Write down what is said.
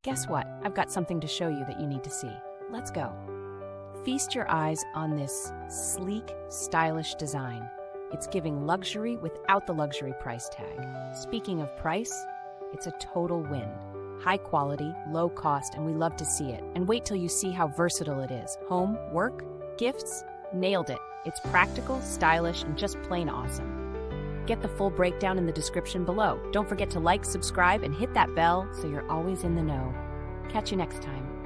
Guess what? I've got something to show you that you need to see. Let's go. Feast your eyes on this sleek, stylish design. It's giving luxury without the luxury price tag. Speaking of price, it's a total win. High quality, low cost, and we love to see it. And wait till you see how versatile it is. Home, work, gifts, nailed it. It's practical, stylish, and just plain awesome. Get the full breakdown in the description below. Don't forget to like, subscribe, and hit that bell so you're always in the know. Catch you next time.